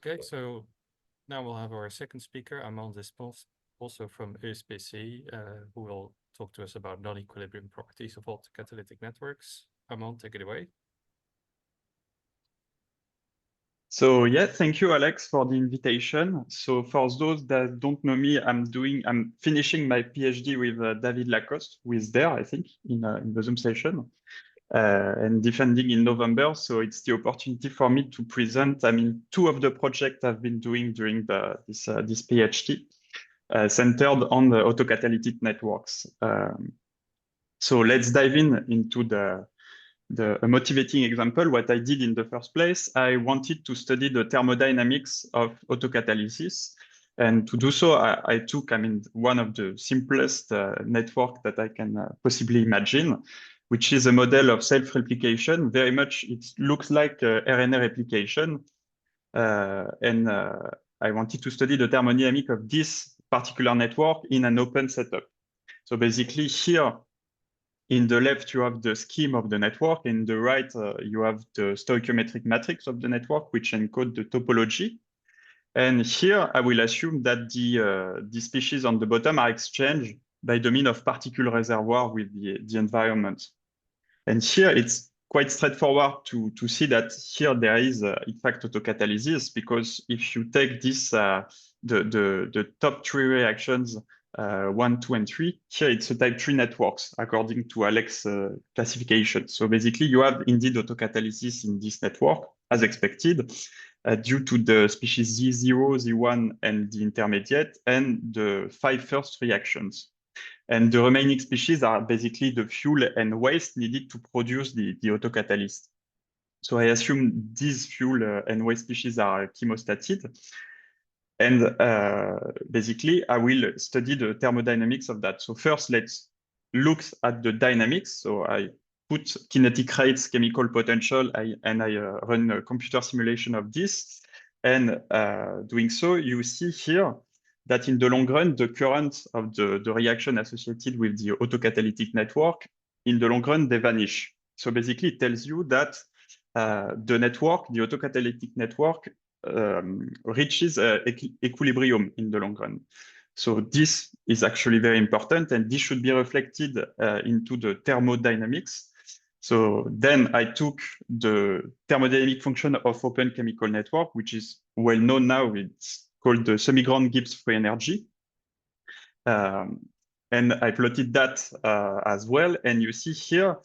Okay, so now we'll have our second speaker, Armand Despons, also from ESPC, who will talk to us about non-equilibrium properties of autocatalytic networks. Armand, take it away. So yeah, thank you, Alex, for the invitation. So for those that don't know me, I'm finishing my PhD with David Lacoste, who is there, I think, in the Zoom session, and defending in November. So it's the opportunity for me to present, two of the projects I've been doing during this PhD, centered on the autocatalytic networks. So let's dive into a motivating example. What I did in the first place, I wanted to study the thermodynamics of autocatalysis. And to do so, I took, one of the simplest network that I can possibly imagine, which is a model of self-replication. Very much, it looks like RNA replication. And I wanted to study the thermodynamic of this particular network in an open setup. So basically here, in the left, you have the scheme of the network. In the right, you have the stoichiometric matrix of the network, which encode the topology. And here, I will assume that the species on the bottom are exchanged by the mean of particle reservoir with the environment. And here, it's quite straightforward to see that here there is, in fact, autocatalysis, because if you take the top three reactions, 1, 2, and 3, here it's a type 3 networks according to Alex classification. So basically, you have indeed autocatalysis in this network, as expected, due to the species Z0, Z1, and the intermediate, and the 5 first reactions. And the remaining species are basically the fuel and waste needed to produce the autocatalyst. So I assume these fuel and waste species are chemostatid. And basically, I will study the thermodynamics of that. So first, let's look at the dynamics. So I put kinetic rates, chemical potential, and I run a computer simulation of this. And doing so, you see here that in the long run, the current of the reaction associated with the autocatalytic network, in the long run, they vanish. So basically, it tells you that the network, the autocatalytic network, reaches equilibrium in the long run. So this is actually very important, and this should be reflected into the thermodynamics. So then I took the thermodynamic function of open chemical network, which is well known now. It's called the semi-grand Gibbs free energy. And I plotted that as well. And you see here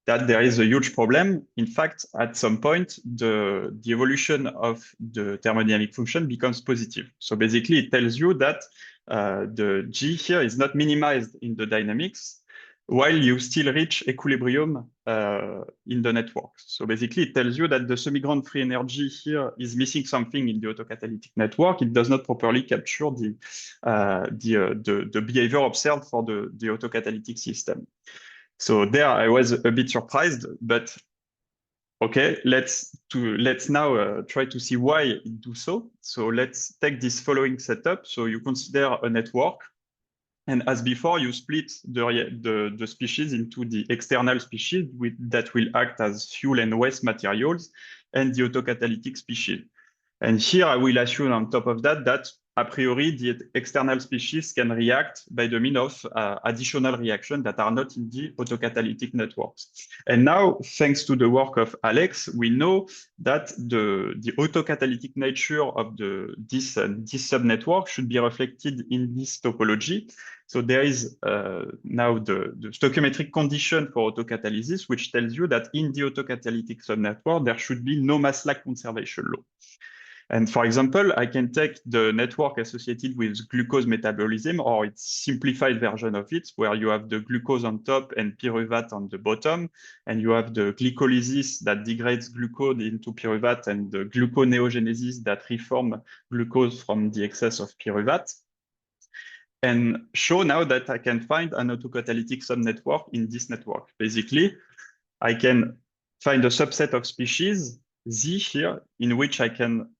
that there is a huge problem. In fact, at some point, the evolution of the thermodynamic function becomes positive. So basically, it tells you that the G here is not minimized in the dynamics, while you still reach equilibrium in the network. So basically, it tells you that the semi-grand free energy here is missing something in the autocatalytic network. It does not properly capture the behavior observed for the autocatalytic system. So there I was a bit surprised, but okay, let's now try to see why it do so. So let's take this following setup. So you consider a network, and as before, you split the species into the external species that will act as fuel and waste materials, and the autocatalytic species. And here I will assume on top of that a priori the external species can react by the mean of additional reactions that are not in the autocatalytic networks. And now, thanks to the work of Alex, we know that the autocatalytic nature of this subnetwork should be reflected in this topology. So there is now the stoichiometric condition for autocatalysis, which tells you that in the autocatalytic subnetwork, there should be no mass lack conservation law. And for example, I can take the network associated with glucose metabolism, or its simplified version of it, where you have the glucose on top and pyruvate on the bottom, and you have the glycolysis that degrades glucose into pyruvate, and the gluconeogenesis that reform glucose from the excess of pyruvate. And show now that I can find an autocatalytic subnetwork in this network. Basically, I can find a subset of species, Z here, in which I can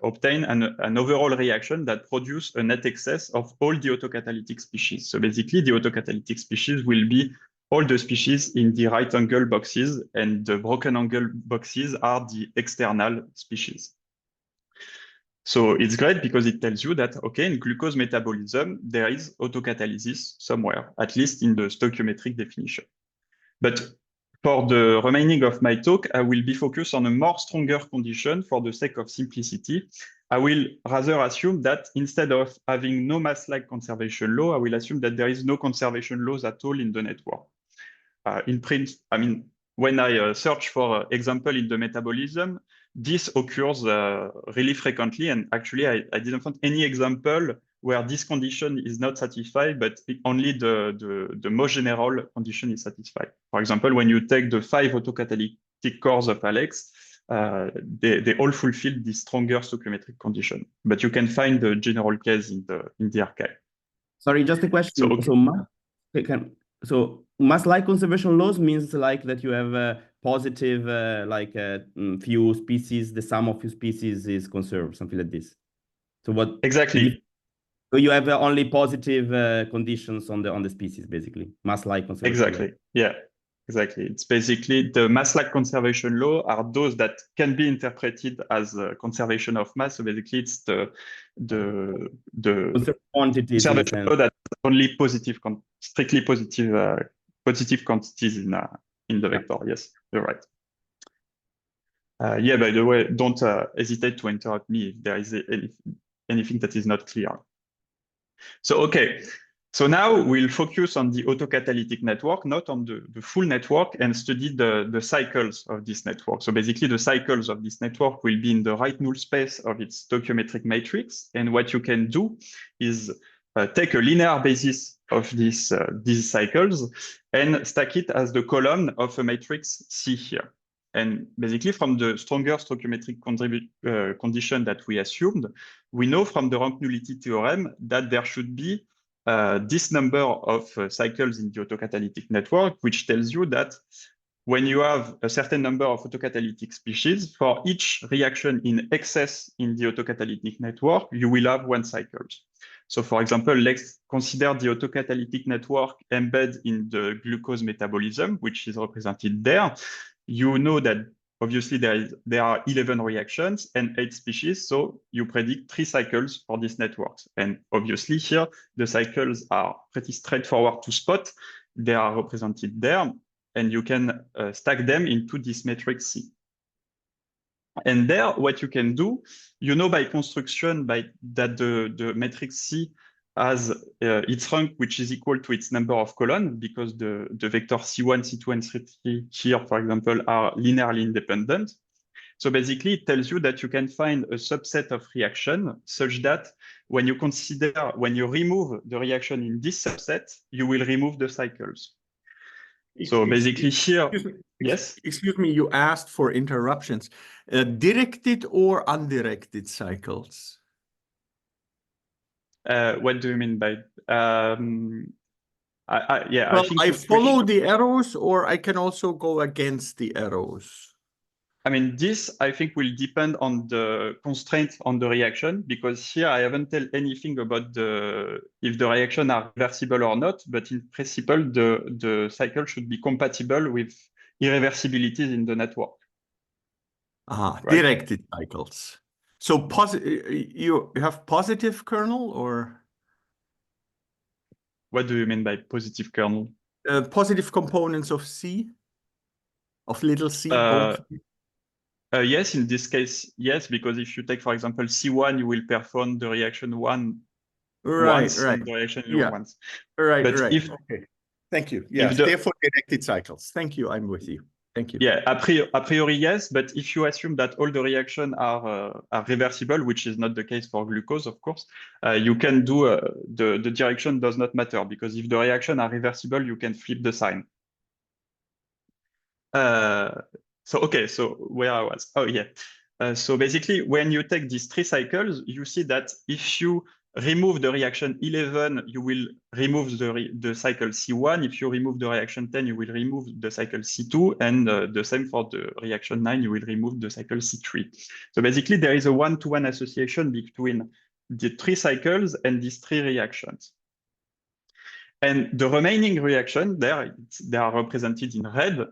obtain an overall reaction that produces a net excess of all the autocatalytic species. So basically, the autocatalytic species will be all the species in the right angle boxes, and the broken angle boxes are the external species. So it's great because it tells you that, okay, in glucose metabolism, there is autocatalysis somewhere, at least in the stoichiometric definition. But for the remaining of my talk, I will be focused on a more stronger condition for the sake of simplicity. I will rather assume that instead of having no mass-like conservation law, I will assume that there is no conservation laws at all in the network. When I search for example in the metabolism, this occurs really frequently. And actually, I didn't find any example where this condition is not satisfied, but only the most general condition is satisfied. For example, when you take the 5 autocatalytic cores of Alex, they all fulfill this stronger stoichiometric condition. But you can find the general case in the archive. Sorry, just a question. So, okay. So mass-like conservation laws means like that you have a positive, few species, the sum of few species is conserved, something like this. So what? Exactly. So you have only positive conditions on the species, basically, mass-like conservation. Exactly. Law. Yeah. Exactly. It's basically the mass-like conservation law are those that can be interpreted as a conservation of mass. So basically, it's the quantities conservation law that only positive, strictly positive, positive quantities in the vector. Yes, you're right. Yeah. By the way, don't hesitate to interrupt me if there is anything that is not clear. So okay. So now we'll focus on the autocatalytic network, not on the full network, and study the cycles of this network. So basically the cycles of this network will be in the right null space of its stoichiometric matrix. And what you can do is take a linear basis of these cycles and stack it as the column of a matrix C here. And basically from the stronger stoichiometric condition that we assumed, we know from the rank nullity theorem that there should be this number of cycles in the autocatalytic network, which tells you that when you have a certain number of autocatalytic species, for each reaction in excess in the autocatalytic network, you will have 1 cycle. So for example, let's consider the autocatalytic network embedded in the glucose metabolism, which is represented there. You know that obviously there are 11 reactions and 8 species, so you predict 3 cycles for these networks. And obviously here, the cycles are pretty straightforward to spot. They are represented there, and you can stack them into this matrix C. And there, what you can do, you know by construction that the matrix C has its rank, which is equal to its number of columns, because the vector C1, C2, and C3 here, for example, are linearly independent. So basically, it tells you that you can find a subset of reaction such that when you remove the reaction in this subset, you will remove the cycles. So basically here, yes? Excuse me, you asked for interruptions. Directed or undirected cycles? What do you mean by? I follow the arrows, or I can also go against the arrows. I mean, this I think will depend on the constraint on the reaction, because here I haven't told anything about if the reaction are reversible or not. But in principle, the cycle should be compatible with irreversibilities in the network. Right? Directed cycles. So you have positive kernel, or what do you mean by positive kernel? Positive components of C, of little c. Yes, in this case, yes, because if you take, for example, C1, you will perform the reaction once, and the reaction once. Right. Okay. Thank you. Yes, therefore directed cycles. Thank you. I'm with you. Thank you. Yeah, a priori, yes, but if you assume that all the reactions are reversible, which is not the case for glucose, of course, you can do the direction does not matter, because if the reactions are reversible, you can flip the sign. So where I was, so basically, when you take these 3 cycles, you see that if you remove the reaction 11, you will remove the cycle C1. If you remove the reaction 10, you will remove the cycle C2, and the same for the reaction 9, you will remove the cycle C3. So basically, there is a one-to-one association between the 3 cycles and these 3 reactions. And the remaining reaction they are represented in red.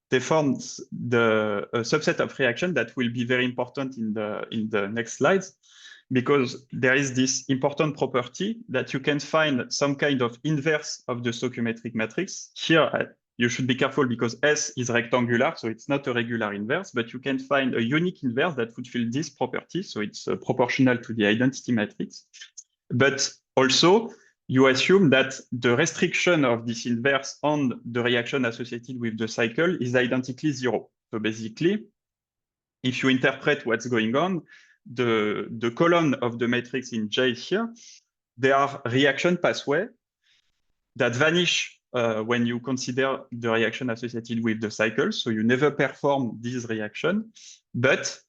They form a subset of reaction that will be very important in the next slides. because there is this important property that you can find some kind of inverse of the stoichiometric matrix. Here, you should be careful because S is rectangular, so it's not a regular inverse, but you can find a unique inverse that fulfills this property, so it's proportional to the identity matrix. But also, you assume that the restriction of this inverse on the reaction associated with the cycle is identically zero. So basically, if you interpret what's going on, the column of the matrix in J here, there are reaction pathways that vanish when you consider the reaction associated with the cycle. So you never perform this reaction, but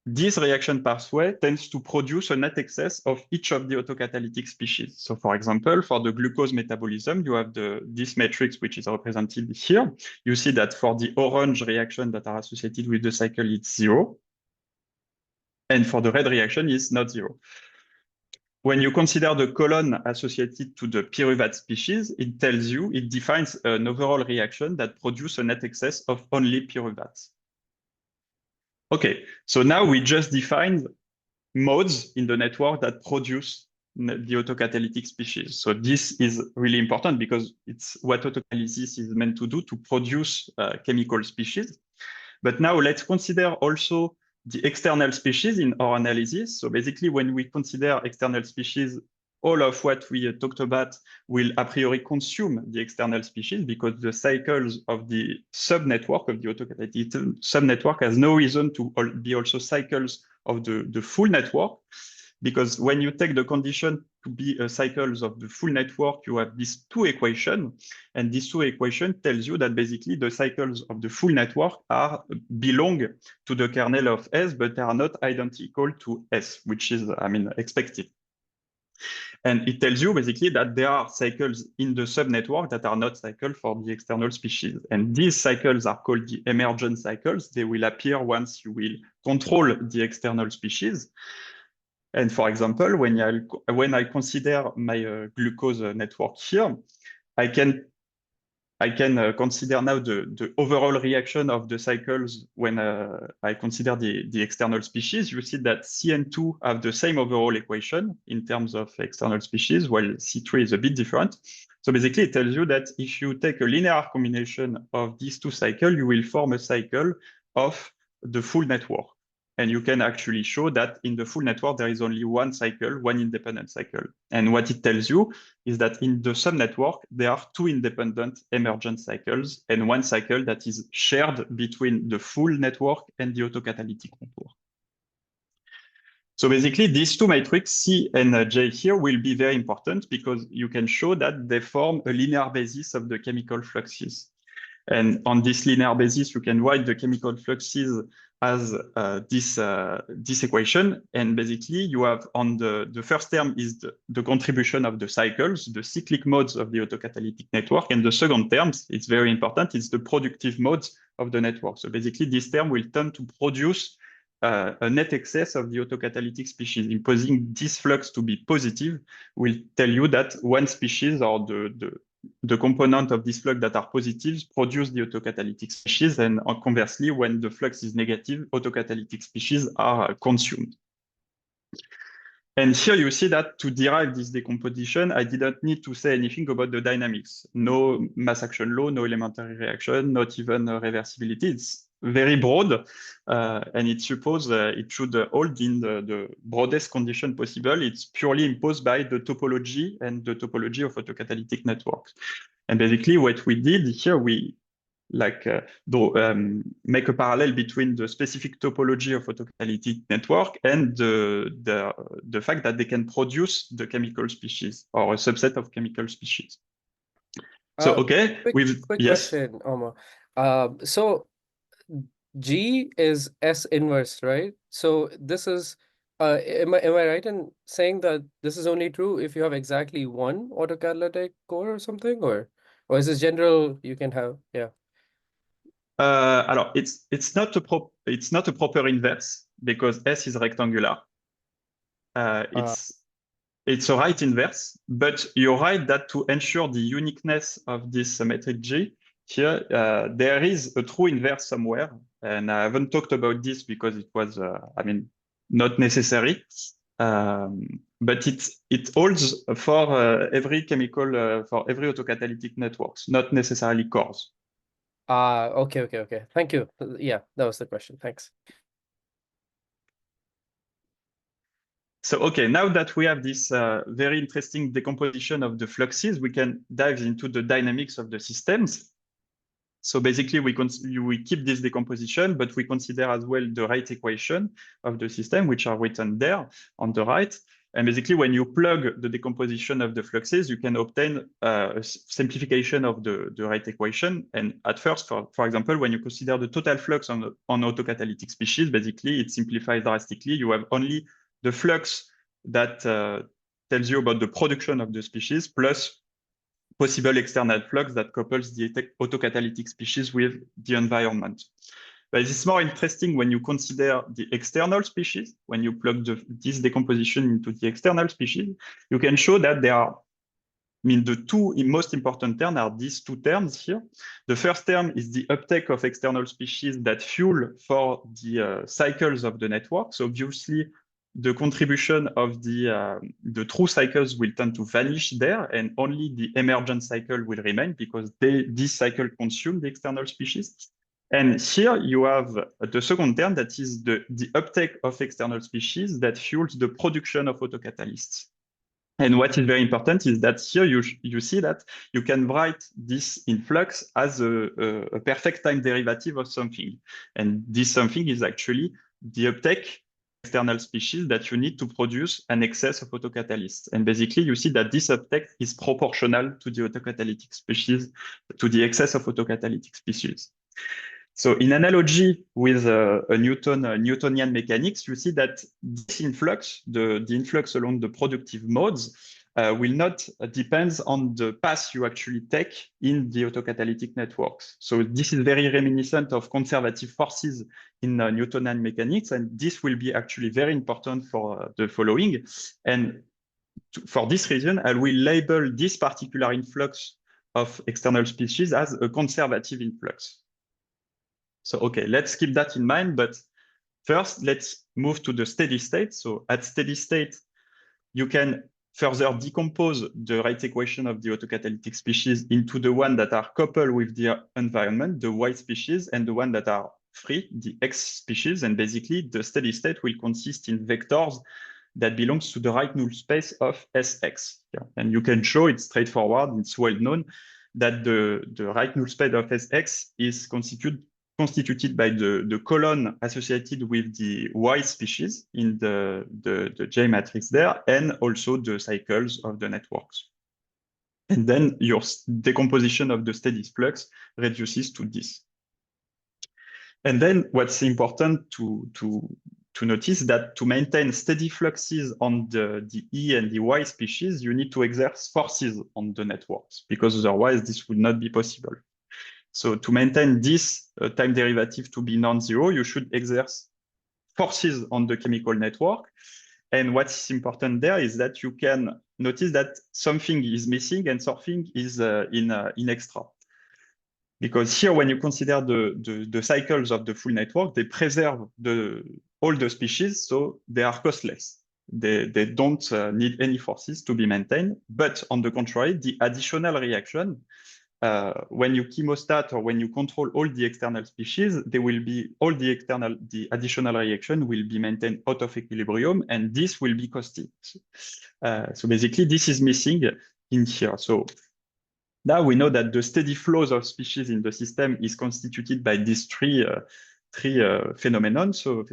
this reaction pathway tends to produce a net excess of each of the autocatalytic species. So for example, for the glucose metabolism, you have this matrix, which is represented here. You see that for the orange reaction that are associated with the cycle, it's 0. And for the red reaction, it's not 0. When you consider the column associated to the pyruvate species, it tells you, it defines an overall reaction that produces a net excess of only pyruvate. Okay, so now we just defined modes in the network that produce the autocatalytic species. So this is really important because it's what autocatalysis is meant to do, to produce chemical species. But now let's consider also the external species in our analysis. So basically, when we consider external species, all of what we talked about will a priori consume the external species because the cycles of the subnetwork of the autocatalytic subnetwork has no reason to be also cycles of the full network. Because when you take the condition to be cycles of the full network, you have these two equations, and these two equations tells you that basically the cycles of the full network belong to the kernel of S, but they are not identical to S, which is, expected. And it tells you basically that there are cycles in the subnetwork that are not cycles for the external species. And these cycles are called the emergent cycles. They will appear once you will control the external species. And for example, when I consider my glucose network here, I can consider now the overall reaction of the cycles when I consider the external species. You see that C and 2 have the same overall equation in terms of external species, while C3 is a bit different. So basically, it tells you that if you take a linear combination of these two cycles, you will form a cycle of the full network. And you can actually show that in the full network, there is only one cycle, one independent cycle. And what it tells you is that in the subnetwork, there are two independent emergent cycles and one cycle that is shared between the full network and the autocatalytic network. So basically, these two matrices, C and J here, will be very important because you can show that they form a linear basis of the chemical fluxes. And on this linear basis, you can write the chemical fluxes as this equation. And basically, you have on the first term is the contribution of the cycles, the cyclic modes of the autocatalytic network. And the second term, it's very important, it's the productive modes of the network. So basically, this term will tend to produce a net excess of the autocatalytic species. Imposing this flux to be positive will tell you that one species or the component of this flux that are positives produce the autocatalytic species, and conversely, when the flux is negative, autocatalytic species are consumed. And here you see that to derive this decomposition, I didn't need to say anything about the dynamics. No mass action law, no elementary reaction, not even reversibility. It's very broad, and it supposes it should hold in the broadest condition possible. It's purely imposed by the topology and the topology of autocatalytic networks. And basically what we did here, we make a parallel between the specific topology of autocatalytic network and the fact that they can produce the chemical species or a subset of chemical species. So, okay, quick yes. question, Omar. So G is S inverse, right? So this is, am I right in saying that this is only true if you have exactly one autocatalytic core or something, or is this general you can have? Yeah. Alors, it's not a proper inverse because S is rectangular. It's a right inverse, but you're right that to ensure the uniqueness of this metric G, here there is a true inverse somewhere, and I haven't talked about this because it was, not necessary. But it holds for every chemical, for every autocatalytic networks, not necessarily cores. Okay. Thank you. Yeah, that was the question. Thanks. So, okay, now that we have this very interesting decomposition of the fluxes, we can dive into the dynamics of the systems. So basically, we keep this decomposition, but we consider as well the rate equation of the system, which are written there on the right. And basically, when you plug the decomposition of the fluxes, you can obtain a simplification of the rate equation. And at first, for example, when you consider the total flux on autocatalytic species, basically, it simplifies drastically. You have only the flux that tells you about the production of the species plus possible external flux that couples the autocatalytic species with the environment. But it's more interesting when you consider the external species. When you plug this decomposition into the external species, you can show that there are, the two most important terms are these two terms here. The first term is the uptake of external species that fuel for the cycles of the network. So obviously, the contribution of the true cycles will tend to vanish there, and only the emergent cycle will remain because this cycle consume the external species. And here you have the second term that is the uptake of external species that fuels the production of autocatalysts. And what is very important is that here you see that you can write this influx as a perfect time derivative of something. And this something is actually the uptake external species that you need to produce an excess of autocatalysts. And basically, you see that this uptake is proportional to the autocatalytic species, to the excess of autocatalytic species. So in analogy with Newtonian mechanics, you see that this influx, the influx along the productive modes, will not depend on the path you actually take in the autocatalytic networks. So this is very reminiscent of conservative forces in Newtonian mechanics, and this will be actually very important for the following. And for this reason, I will label this particular influx of external species as a conservative influx. So, okay, let's keep that in mind, but first, let's move to the steady state. So at steady state, you can further decompose the rate equation of the autocatalytic species into the one that are coupled with the environment, the Y species, and the one that are free, the X species. And basically, the steady state will consist in vectors that belongs to the right null space of Sx. Yeah. And you can show it's straightforward, it's well known that the right null space of Sx is constituted by the column associated with the Y species in the J matrix there, and also the cycles of the networks. And then your decomposition of the steady flux reduces to this. And then what's important to notice that to maintain steady fluxes on the E and the Y species, you need to exert forces on the networks, because otherwise this would not be possible. So to maintain this time derivative to be non-zero, you should exert forces on the chemical network. And what's important there is that you can notice that something is missing and something is in extra. Because here, when you consider the cycles of the full network, they preserve all the species, so they are costless. They don't need any forces to be maintained. But on the contrary, the additional reaction, when you chemostat or when you control all the external species, there will be the additional reaction will be maintained out of equilibrium, and this will be costly. So basically, this is missing in here. So now we know that the steady flows of species in the system is constituted by these three phenomena. So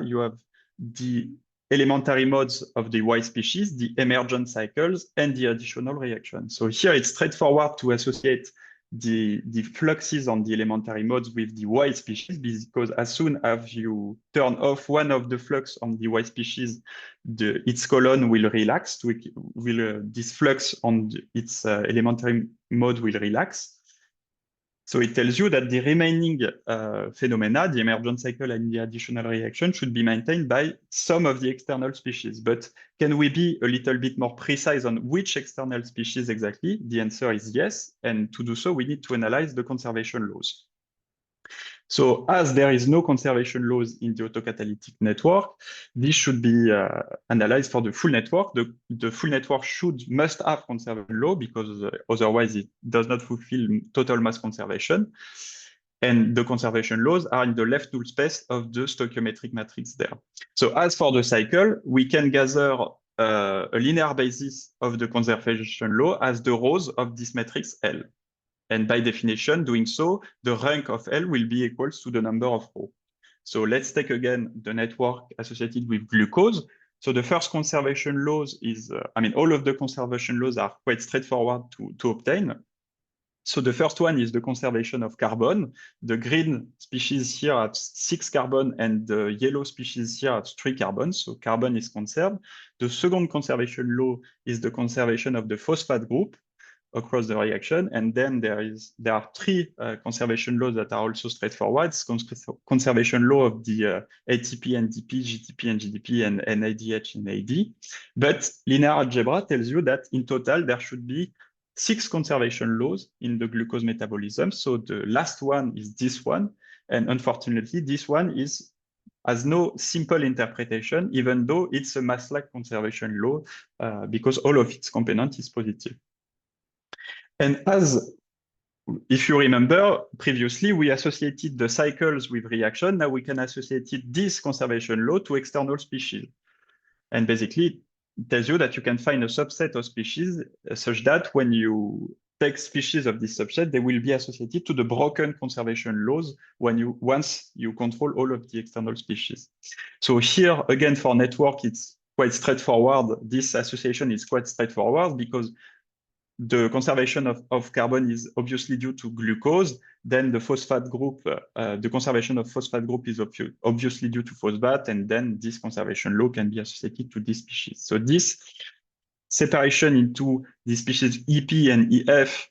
you have the elementary modes of the Y species, the emergent cycles, and the additional reaction. So here it's straightforward to associate the fluxes on the elementary modes with the Y species, because as soon as you turn off one of the flux on the Y species, its column will relax, this flux on its elementary mode will relax. So it tells you that the remaining phenomena, the emergent cycle and the additional reaction, should be maintained by some of the external species. But can we be a little bit more precise on which external species exactly? The answer is yes. And to do so, we need to analyze the conservation laws. So as there is no conservation laws in the autocatalytic network, this should be analyzed for the full network. The full network must have conservation law because otherwise it does not fulfill total mass conservation. And the conservation laws are in the left null space of the stoichiometric matrix there. So as for the cycle, we can gather a linear basis of the conservation law as the rows of this matrix L. And by definition, doing so, the rank of L will be equal to the number of rows. So let's take again the network associated with glucose. So the first conservation laws is, all of the conservation laws are quite straightforward to obtain. So the first one is the conservation of carbon. The green species here have 6 carbon and the yellow species here have 3 carbon. So carbon is conserved. The second conservation law is the conservation of the phosphate group across the reaction. And then there are 3 conservation laws that are also straightforward. It's conservation law of the ATP, NDP, GTP, and GDP, and NADH and AD. But linear algebra tells you that in total, there should be 6 conservation laws in the glucose metabolism. So the last one is this one. And unfortunately, this one has no simple interpretation, even though it's a mass-like conservation law, because all of its component is positive. And if you remember, previously, we associated the cycles with reaction. Now we can associate this conservation law to external species. And basically, it tells you that you can find a subset of species such that when you take species of this subset, they will be associated to the broken conservation laws once you control all of the external species. So here, again, for network, it's quite straightforward. This association is quite straightforward because the conservation of carbon is obviously due to glucose. Then the phosphate group, the conservation of phosphate group is obviously due to phosphate, and then this conservation law can be associated to this species. So this separation into the species EP and EF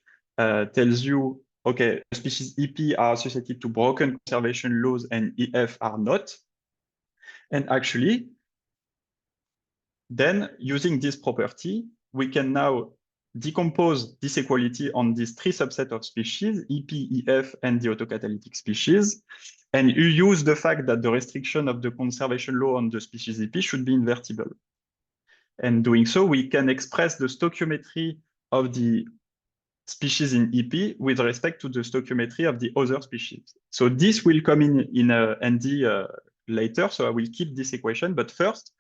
tells you, okay, species EP are associated to broken conservation laws and EF are not. And actually, then using this property, we can now decompose this equality on these 3 subsets of species, EP, EF, and the autocatalytic species. And you use the fact that the restriction of the conservation law on the species EP should be invertible. And doing so, we can express the stoichiometry of the species in EP with respect to the stoichiometry of the other species. So this will come in ND later, so I will keep this equation. But first,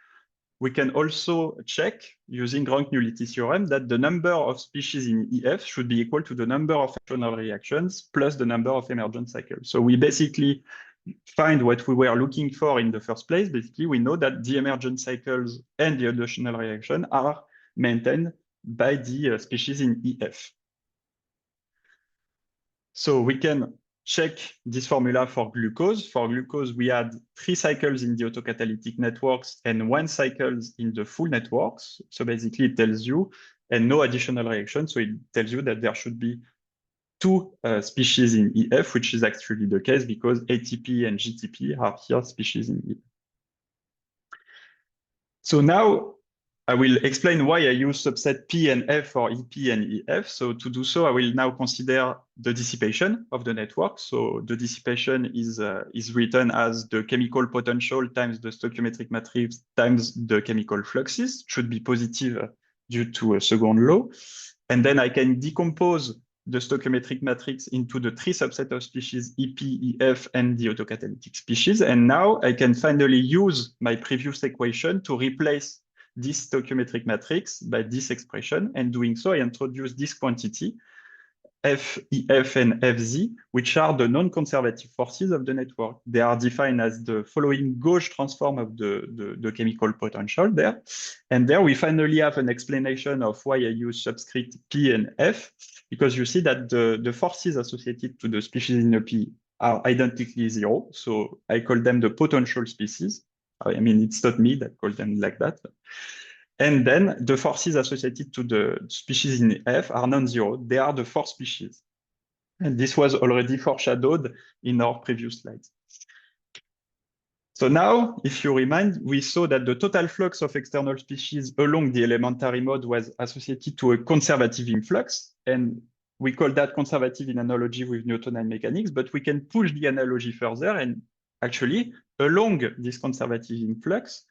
we can also check using rank nullity theorem that the number of species in EF should be equal to the number of functional reactions plus the number of emergent cycles. So we basically find what we were looking for in the first place. Basically, we know that the emergent cycles and the additional reaction are maintained by the species in EF. So we can check this formula for glucose. For glucose, we had 3 cycles in the autocatalytic networks and 1 cycle in the full networks. So basically it tells you, and no additional reaction. So it tells you that there should be 2 species in EF, which is actually the case because ATP and GTP are here species in EF. So now I will explain why I use subset P and F for EP and EF. So to do so, I will now consider the dissipation of the network. So the dissipation is written as the chemical potential times the stoichiometric matrix times the chemical fluxes. It should be positive due to a second law. And then I can decompose the stoichiometric matrix into the 3 subsets of species EP, EF, and the autocatalytic species. And now I can finally use my previous equation to replace this stoichiometric matrix by this expression. And doing so, I introduce this quantity, F, EF, and FZ, which are the non-conservative forces of the network. They are defined as the following gauge transform of the chemical potential there. And there we finally have an explanation of why I use subscript P and F, because you see that the forces associated to the species in the P are identically 0. So I call them the potential species. I mean, it's not me that called them like that. And then the forces associated to the species in F are non-zero. They are the force species. And this was already foreshadowed in our previous slides. So now, if you remind, we saw that the total flux of external species along the elementary mode was associated to a conservative influx. And we call that conservative in analogy with Newtonian mechanics, but we can push the analogy further, and actually, along this conservative influx,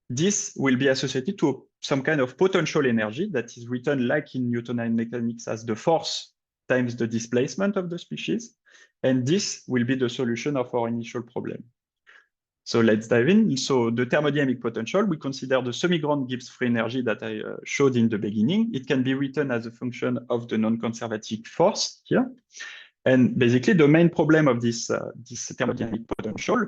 this will be associated to some kind of potential energy that is written like in Newtonian mechanics as the force times the displacement of the species. And this will be the solution of our initial problem. So let's dive in. So the thermodynamic potential, we consider the semi-grand Gibbs free energy that I showed in the beginning. It can be written as a function of the non-conservative force here. And basically the main problem of this thermodynamic potential,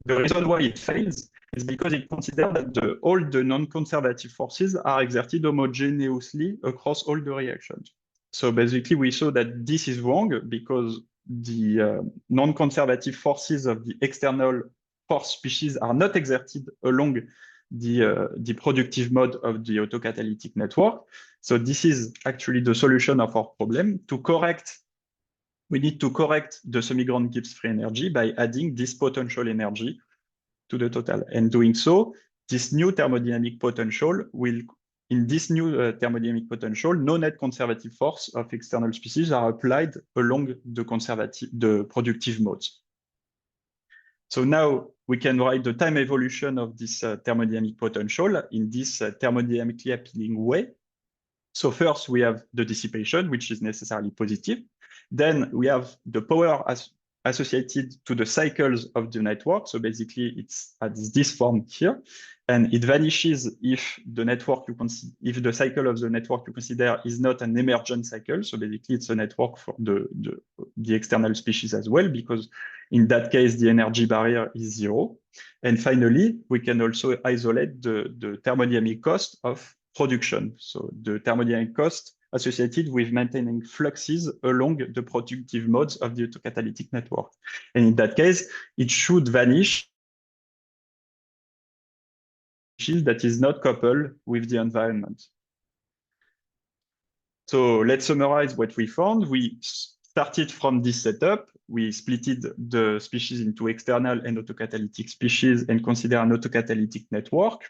the reason why it fails is because it considers that all the non-conservative forces are exerted homogeneously across all the reactions. So basically we saw that this is wrong because the non-conservative forces of the external force species are not exerted along the productive mode of the autocatalytic network. So this is actually the solution of our problem. We need to correct the semi-grand Gibbs free energy by adding this potential energy to the total. And doing so, this new thermodynamic potential will, in this new thermodynamic potential, no net conservative force of external species are applied along the productive modes. So now we can write the time evolution of this thermodynamic potential in this thermodynamically appealing way. So first we have the dissipation, which is necessarily positive. Then we have the power associated to the cycles of the network. So basically it's at this form here, and it vanishes if the cycle of the network you consider is not an emergent cycle. So basically it's a network for the external species as well, because in that case the energy barrier is 0. And finally, we can also isolate the thermodynamic cost of production. So the thermodynamic cost associated with maintaining fluxes along the productive modes of the autocatalytic network. And in that case, it should vanish that is not coupled with the environment. So let's summarize what we found. We started from this setup. We splitted the species into external and autocatalytic species and consider an autocatalytic network.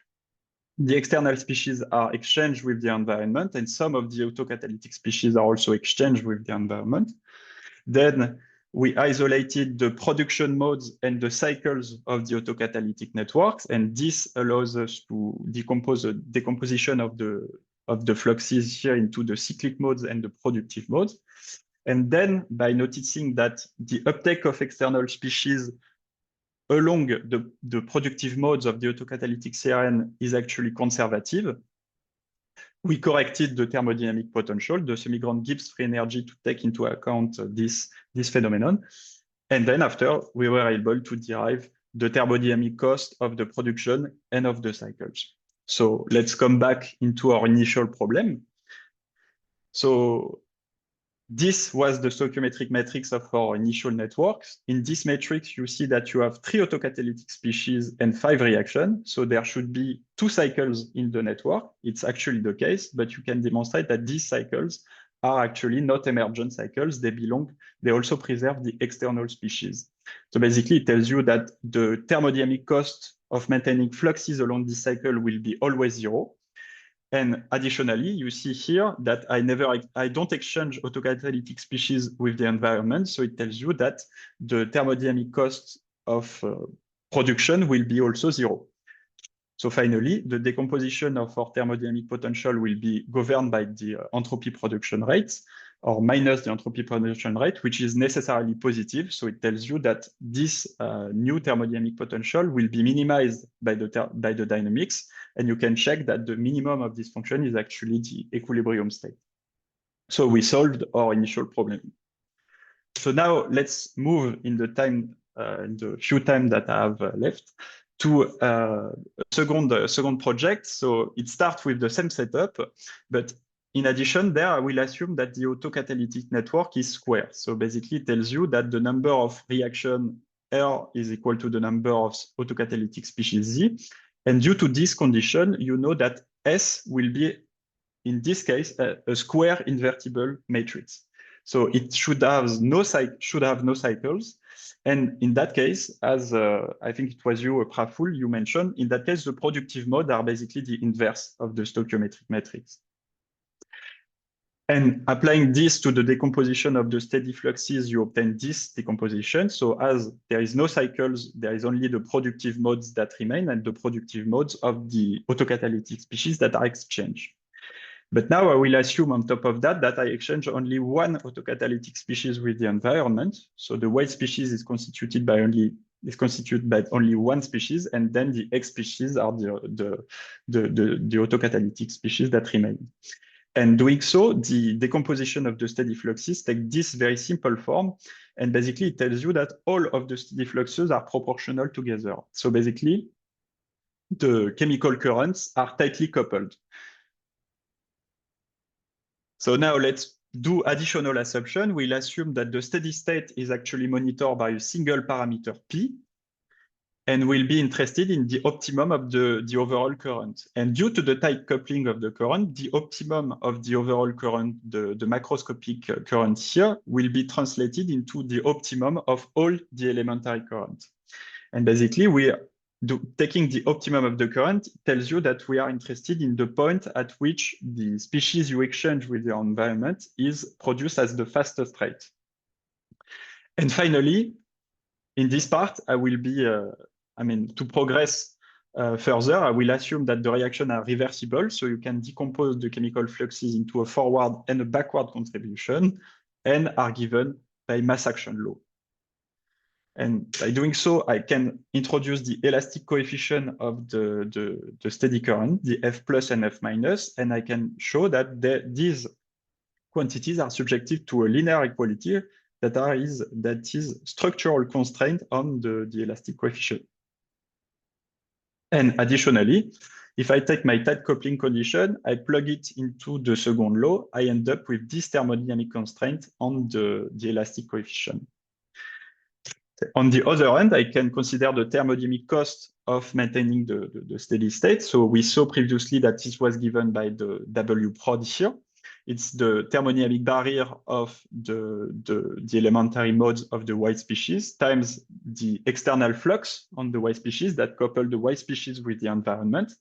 The external species are exchanged with the environment, and some of the autocatalytic species are also exchanged with the environment. Then we isolated the production modes and the cycles of the autocatalytic networks, and this allows us to decompose the decomposition of the fluxes here into the cyclic modes and the productive modes. And then by noticing that the uptake of external species along the productive modes of the autocatalytic CRN is actually conservative, we corrected the thermodynamic potential, the semi-grand Gibbs free energy, to take into account this phenomenon. And then after, we were able to derive the thermodynamic cost of the production and of the cycles. So let's come back into our initial problem. So this was the stoichiometric matrix of our initial networks. In this matrix, you see that you have 3 autocatalytic species and 5 reactions. So there should be 2 cycles in the network. It's actually the case, but you can demonstrate that these cycles are actually not emergent cycles. They also preserve the external species. So basically, it tells you that the thermodynamic cost of maintaining fluxes along this cycle will be always 0. And additionally, you see here that I don't exchange autocatalytic species with the environment. So it tells you that the thermodynamic cost of production will be also 0. So finally, the decomposition of our thermodynamic potential will be governed by the entropy production rate, or minus the entropy production rate, which is necessarily positive. So it tells you that this new thermodynamic potential will be minimized by the dynamics, and you can check that the minimum of this function is actually the equilibrium state. So we solved our initial problem. So now let's move in the few time that I have left to a second project. So it starts with the same setup, but in addition, there I will assume that the autocatalytic network is square. So basically it tells you that the number of reaction R is equal to the number of autocatalytic species Z. And due to this condition, you know that S will be, in this case, a square invertible matrix. So it should have no cycles. And in that case, as I think it was you, Praful, you mentioned, in that case, the productive modes are basically the inverse of the stoichiometric matrix. And applying this to the decomposition of the steady fluxes, you obtain this decomposition. So as there is no cycles, there is only the productive modes that remain and the productive modes of the autocatalytic species that are exchanged. But now I will assume on top of that that I exchange only one autocatalytic species with the environment. So the white species is constituted by only one species, and then the X species are the autocatalytic species that remain. And doing so, the decomposition of the steady fluxes take this very simple form. And basically, it tells you that all of the steady fluxes are proportional together. So basically, the chemical currents are tightly coupled. So now let's do additional assumption. We'll assume that the steady state is actually monitored by a single parameter P, and we'll be interested in the optimum of the overall current. And due to the tight coupling of the current, the optimum of the overall current, the macroscopic current here, will be translated into the optimum of all the elementary current. And basically, taking the optimum of the current tells you that we are interested in the point at which the species you exchange with your environment is produced at the fastest rate. And finally, in this part, I will be, to progress further, I will assume that the reactions are reversible, so you can decompose the chemical fluxes into a forward and a backward contribution, and are given by mass action law. And by doing so, I can introduce the elastic coefficient of the steady current, the F plus and F minus, and I can show that these quantities are subjective to a linear equality that is structural constraint on the elastic coefficient. And additionally, if I take my tight coupling condition, I plug it into the second law, I end up with this thermodynamic constraint on the elastic coefficient. On the other hand, I can consider the thermodynamic cost of maintaining the steady state. So we saw previously that this was given by the W prod here. It's the thermodynamic barrier of the elementary modes of the white species times the external flux on the white species that couple the white species with the environment.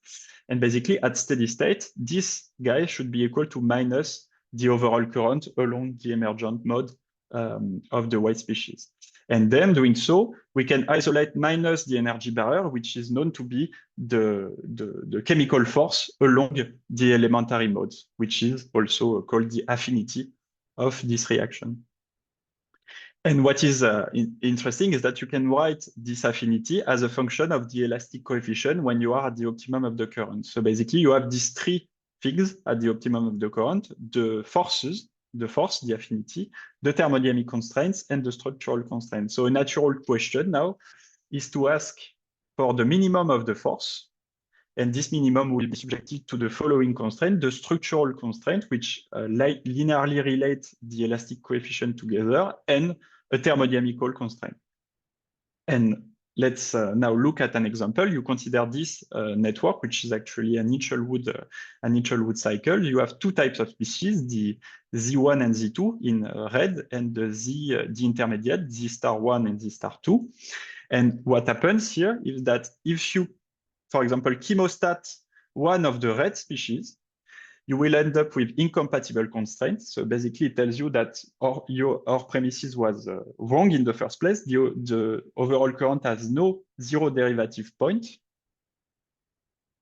And basically at steady state, this guy should be equal to minus the overall current along the emergent mode of the white species. And then doing so, we can isolate minus the energy barrier, which is known to be the chemical force along the elementary modes, which is also called the affinity of this reaction. And what is interesting is that you can write this affinity as a function of the elastic coefficient when you are at the optimum of the current. So basically, you have these three figs at the optimum of the current, the forces, the force, the affinity, the thermodynamic constraints, and the structural constraints. So a natural question now is to ask for the minimum of the force, and this minimum will be subjected to the following constraint, the structural constraint, which linearly relate the elastic coefficient together, and a thermodynamical constraint. And let's now look at an example. You consider this network, which is actually an Hitchell-Wood cycle. You have two types of species, the Z1 and Z2 in red, and the intermediate, Z star 1 and Z star 2. And what happens here is that if you, for example, chemostat one of the red species, you will end up with incompatible constraints. So basically, it tells you that our premises was wrong in the first place. The overall current has no zero derivative point.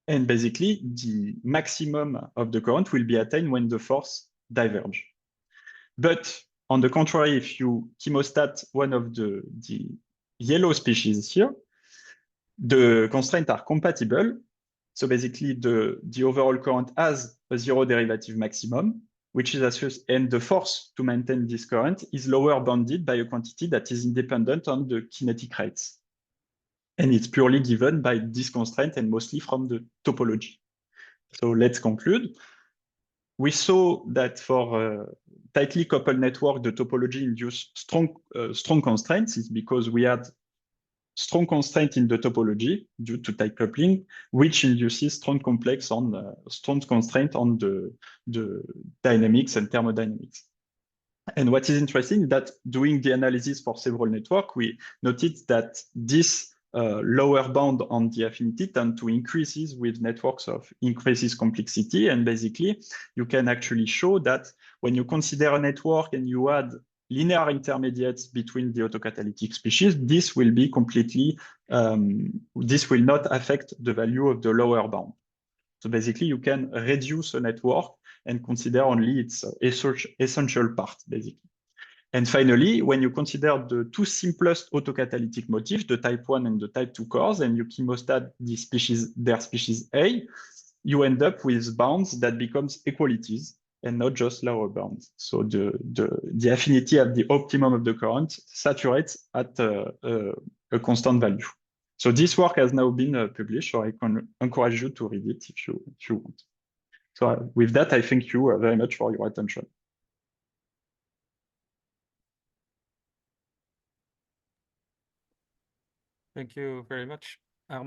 And basically, the maximum of the current will be attained when the force diverge. But on the contrary, if you chemostat one of the yellow species here, the constraints are compatible. So basically, the overall current has a zero derivative maximum, which is associated, and the force to maintain this current is lower bounded by a quantity that is independent on the kinetic rates. And it's purely given by this constraint and mostly from the topology. So let's conclude. We saw that for tightly coupled network, the topology induced strong constraints. It's because we had strong constraint in the topology due to tight coupling, which induces strong constraint on the dynamics and thermodynamics. And what is interesting is that doing the analysis for several networks, we noted that this lower bound on the affinity tend to increases with networks of increases complexity. And basically, you can actually show that when you consider a network and you add linear intermediates between the autocatalytic species, this will be completely, this will not affect the value of the lower bound. So basically, you can reduce a network and consider only its essential part, basically. And finally, when you consider the two simplest autocatalytic motifs, the type 1 and the type 2 cores, and you chemostat their species A, you end up with bounds that becomes equalities and not just lower bounds. So the affinity at the optimum of the current saturates at a constant value. So this work has now been published, so I can encourage you to read it if you want. So with that, I thank you very much for your attention. Thank you very much.